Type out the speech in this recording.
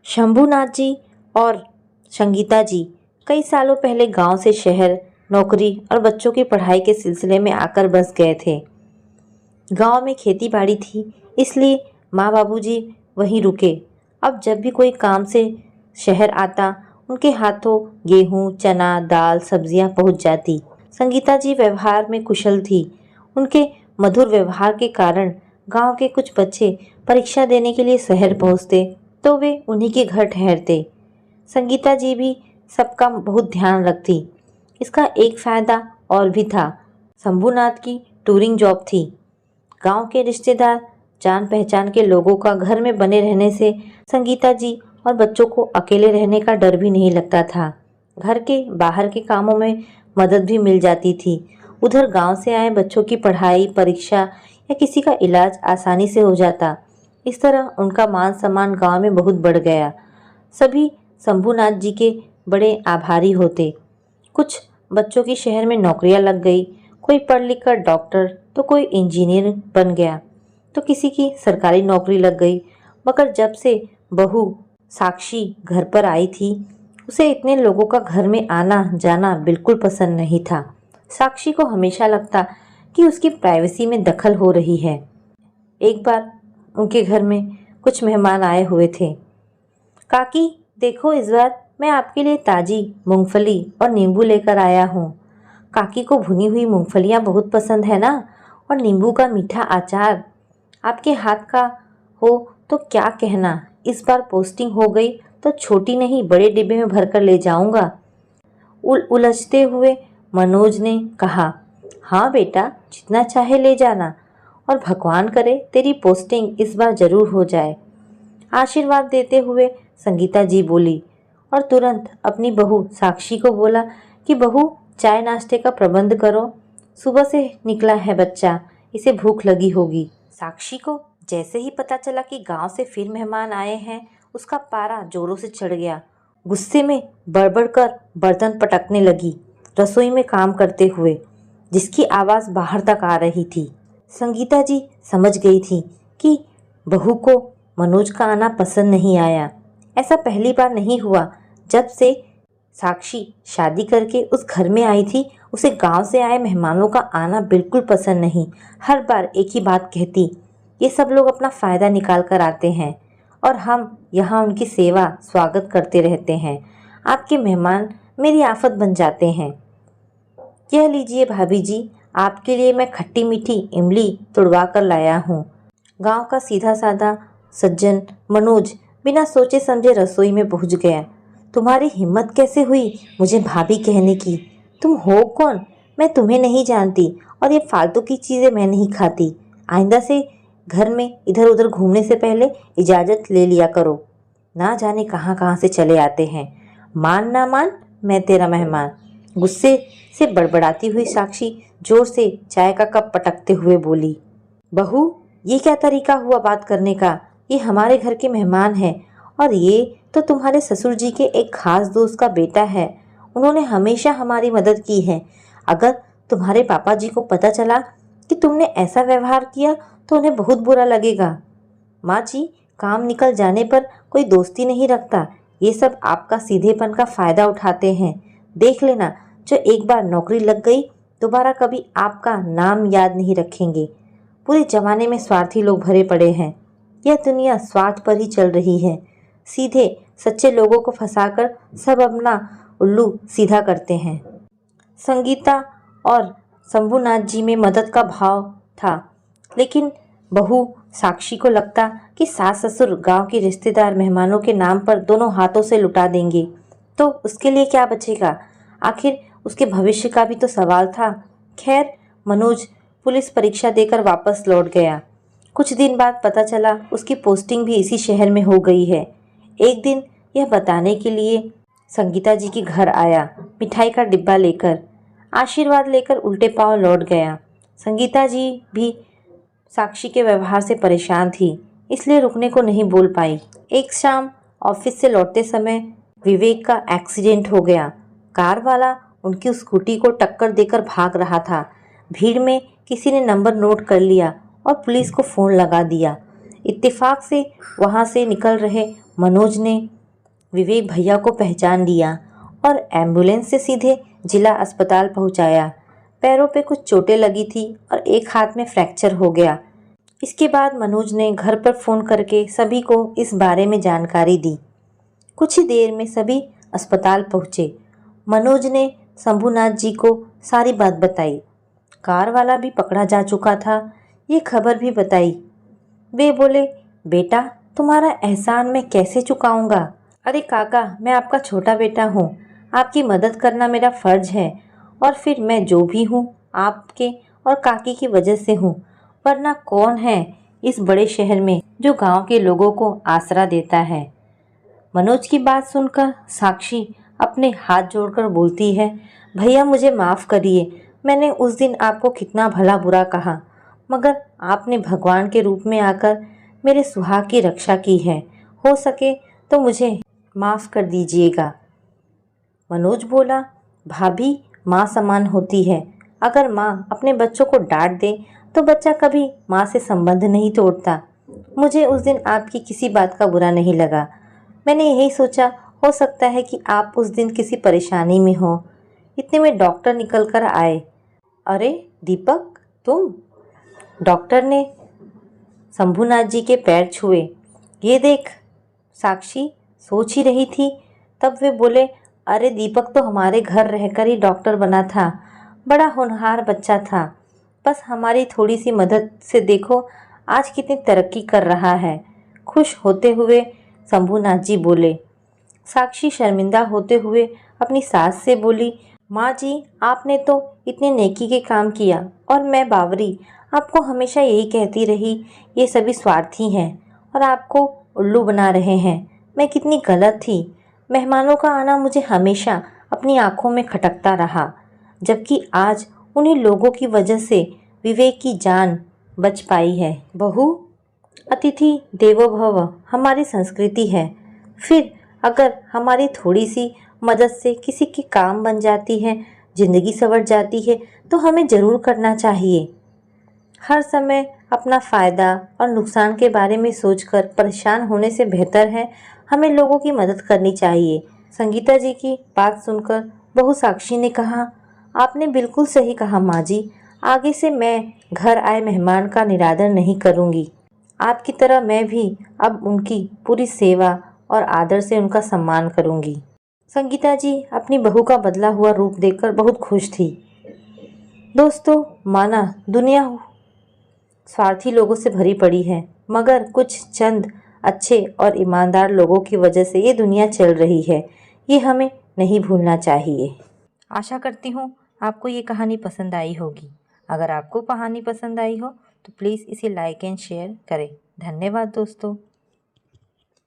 शंभूनाथ जी और संगीता जी कई सालों पहले गांव से शहर नौकरी और बच्चों की पढ़ाई के सिलसिले में आकर बस गए थे। गांव में खेती बाड़ी थी, इसलिए माँ बाबूजी वहीं रुके। अब जब भी कोई काम से शहर आता, उनके हाथों गेहूं, चना, दाल, सब्जियां पहुंच जाती। संगीता जी व्यवहार में कुशल थी। उनके मधुर व्यवहार के कारण गांव के कुछ बच्चे परीक्षा देने के लिए शहर पहुंचते तो वे उन्हीं के घर ठहरते। संगीता जी भी सबका बहुत ध्यान रखती। इसका एक फायदा और भी था। शंभूनाथ की टूरिंग जॉब थी। गांव के रिश्तेदार, जान पहचान के लोगों का घर में बने रहने से संगीता जी और बच्चों को अकेले रहने का डर भी नहीं लगता था। घर के बाहर के कामों में मदद भी मिल जाती थी। उधर गांव से आए बच्चों की पढ़ाई, परीक्षा या किसी का इलाज आसानी से हो जाता। इस तरह उनका मान सम्मान गांव में बहुत बढ़ गया। सभी शंभूनाथ जी के बड़े आभारी होते। कुछ बच्चों की शहर में नौकरियां लग गई। कोई पढ़ लिख कर डॉक्टर, तो कोई इंजीनियर बन गया, तो किसी की सरकारी नौकरी लग गई। मगर जब से बहू साक्षी घर पर आई थी, उसे इतने लोगों का घर में आना जाना बिल्कुल पसंद नहीं था। साक्षी को हमेशा लगता कि उसकी प्राइवेसी में दखल हो रही है। एक बार उनके घर में कुछ मेहमान आए हुए थे। काकी देखो, इस बार मैं आपके लिए ताजी मूंगफली और नींबू लेकर आया हूँ। काकी को भुनी हुई मूंगफलियाँ बहुत पसंद है ना, और नींबू का मीठा अचार आपके हाथ का हो तो क्या कहना, इस बार पोस्टिंग हो गई तो छोटी नहीं बड़े डिब्बे में भरकर ले जाऊंगा। उलझते हुए मनोज ने कहा, हाँ बेटा, जितना चाहे ले जाना, और भगवान करे तेरी पोस्टिंग इस बार जरूर हो जाए। आशीर्वाद देते हुए संगीता जी बोली, और तुरंत अपनी बहू साक्षी को बोला कि बहू, चाय नाश्ते का प्रबंध करो। सुबह से निकला है बच्चा, इसे भूख लगी होगी। साक्षी को जैसे ही पता चला कि गांव से फिर मेहमान आए हैं, उसका पारा जोरों से चढ़ गया। गुस्से में बड़बड़ कर बर्तन पटकने लगी, रसोई में काम करते हुए, जिसकी आवाज़ बाहर तक आ रही थी। संगीता जी समझ गई थी कि बहू को मनोज का आना पसंद नहीं आया। ऐसा पहली बार नहीं हुआ। जब से साक्षी शादी करके उस घर में आई थी, उसे गांव से आए मेहमानों का आना बिल्कुल पसंद नहीं। हर बार एक ही बात कहती, ये सब लोग अपना फ़ायदा निकाल कर आते हैं और हम यहाँ उनकी सेवा स्वागत करते रहते हैं। आपके मेहमान मेरी आफत बन जाते हैं। यह लीजिए भाभी जी, आपके लिए मैं खट्टी मीठी इमली तुड़वा कर लाया हूँ। गांव का सीधा साधा सज्जन मनोज बिना सोचे समझे रसोई में पहुँच गया। तुम्हारी हिम्मत कैसे हुई मुझे भाभी कहने की? तुम हो कौन? मैं तुम्हें नहीं जानती, और ये फालतू की चीज़ें मैं नहीं खाती। आइंदा से घर में इधर उधर घूमने से पहले इजाज़त ले लिया करो। ना जाने कहाँ कहाँ से चले आते हैं। मान ना मान, मैं तेरा मेहमान। गुस्से से बड़बड़ाती हुई साक्षी जोर से चाय का कप पटकते हुए बोली, बहू, ये क्या तरीका हुआ बात करने का? ये हमारे घर के मेहमान हैं, और ये तो तुम्हारे ससुर जी के एक खास दोस्त का बेटा है। उन्होंने हमेशा हमारी मदद की है। अगर तुम्हारे पापा जी को पता चला कि तुमने ऐसा व्यवहार किया तो उन्हें बहुत बुरा लगेगा। माँ जी, काम निकल जाने पर कोई दोस्ती नहीं रखता। ये सब आपका सीधेपन का फ़ायदा उठाते हैं। देख लेना, जो एक बार नौकरी लग गई, दोबारा कभी आपका नाम याद नहीं रखेंगे। पूरे जमाने में स्वार्थी लोग भरे पड़े हैं। यह दुनिया स्वार्थ पर ही चल रही है। सीधे सच्चे लोगों को फंसाकर सब अपना उल्लू सीधा करते हैं। संगीता और शंभूनाथ जी में मदद का भाव था, लेकिन बहू साक्षी को लगता कि सास ससुर गांव के रिश्तेदार मेहमानों के नाम पर दोनों हाथों से लुटा देंगे, तो उसके लिए क्या बचेगा? आखिर उसके भविष्य का भी तो सवाल था। खैर, मनोज पुलिस परीक्षा देकर वापस लौट गया। कुछ दिन बाद पता चला उसकी पोस्टिंग भी इसी शहर में हो गई है। एक दिन यह बताने के लिए संगीता जी के घर आया, मिठाई का डिब्बा लेकर। आशीर्वाद लेकर उल्टे पांव लौट गया। संगीता जी भी साक्षी के व्यवहार से परेशान थी, इसलिए रुकने को नहीं बोल पाई। एक शाम ऑफिस से लौटते समय विवेक का एक्सीडेंट हो गया। कार वाला उनकी स्कूटी को टक्कर देकर भाग रहा था। भीड़ में किसी ने नंबर नोट कर लिया और पुलिस को फ़ोन लगा दिया। इत्तेफाक से वहाँ से निकल रहे मनोज ने विवेक भैया को पहचान लिया और एम्बुलेंस से सीधे जिला अस्पताल पहुंचाया। पैरों पे कुछ चोटें लगी थी और एक हाथ में फ्रैक्चर हो गया। इसके बाद मनोज ने घर पर फ़ोन करके सभी को इस बारे में जानकारी दी। कुछ ही देर में सभी अस्पताल पहुँचे। मनोज ने शंभूनाथ जी को सारी बात बताई। कार वाला भी पकड़ा जा चुका था, ये खबर भी बताई। वे बोले, बेटा तुम्हारा एहसान मैं कैसे चुकाऊंगा? अरे काका, मैं आपका छोटा बेटा हूँ, आपकी मदद करना मेरा फ़र्ज है। और फिर मैं जो भी हूँ आपके और काकी की वजह से हूँ, वरना कौन है इस बड़े शहर में जो गांव के लोगों को आसरा देता है। मनोज की बात सुनकर साक्षी अपने हाथ जोड़कर बोलती है, भैया मुझे माफ़ करिए, मैंने उस दिन आपको कितना भला बुरा कहा, मगर आपने भगवान के रूप में आकर मेरे सुहाग की रक्षा की है। हो सके तो मुझे माफ़ कर दीजिएगा। मनोज बोला, भाभी माँ समान होती है। अगर माँ अपने बच्चों को डांट दे तो बच्चा कभी माँ से संबंध नहीं तोड़ता। मुझे उस दिन आपकी किसी बात का बुरा नहीं लगा। मैंने यही सोचा, हो सकता है कि आप उस दिन किसी परेशानी में हो। इतने में डॉक्टर निकल कर आए। अरे दीपक, तुम? डॉक्टर ने शंभूनाथ जी के पैर छुए। ये देख। साक्षी सोच ही रही थी, तब वे बोले, अरे दीपक तो हमारे घर रहकर ही डॉक्टर बना था, बड़ा होनहार बच्चा था। बस हमारी थोड़ी सी मदद से देखो आज कितनी तरक्की कर रहा है। खुश होते हुए शंभूनाथ जी बोले। साक्षी शर्मिंदा होते हुए अपनी सास से बोली, माँ जी आपने तो इतने नेकी के काम किया और मैं बावरी आपको हमेशा यही कहती रही, ये सभी स्वार्थी हैं और आपको उल्लू बना रहे हैं। मैं कितनी गलत थी। मेहमानों का आना मुझे हमेशा अपनी आंखों में खटकता रहा, जबकि आज उन्हीं लोगों की वजह से विवेक की जान बच पाई है। बहू, अतिथि देवो भव हमारी संस्कृति है। फिर अगर हमारी थोड़ी सी मदद से किसी की काम बन जाती है, जिंदगी संवर जाती है, तो हमें ज़रूर करना चाहिए। हर समय अपना फ़ायदा और नुकसान के बारे में सोचकर परेशान होने से बेहतर है हमें लोगों की मदद करनी चाहिए। संगीता जी की बात सुनकर बहू साक्षी ने कहा, आपने बिल्कुल सही कहा माँ जी, आगे से मैं घर आए मेहमान का निरादर नहीं करूँगी। आपकी तरह मैं भी अब उनकी पूरी सेवा और आदर से उनका सम्मान करूँगी। संगीता जी अपनी बहू का बदला हुआ रूप देखकर बहुत खुश थी। दोस्तों, माना दुनिया स्वार्थी लोगों से भरी पड़ी है, मगर कुछ चंद अच्छे और ईमानदार लोगों की वजह से ये दुनिया चल रही है। ये हमें नहीं भूलना चाहिए। आशा करती हूँ आपको ये कहानी पसंद आई होगी। अगर आपको कहानी पसंद आई हो तो प्लीज़ इसे लाइक एंड शेयर करें। धन्यवाद दोस्तों।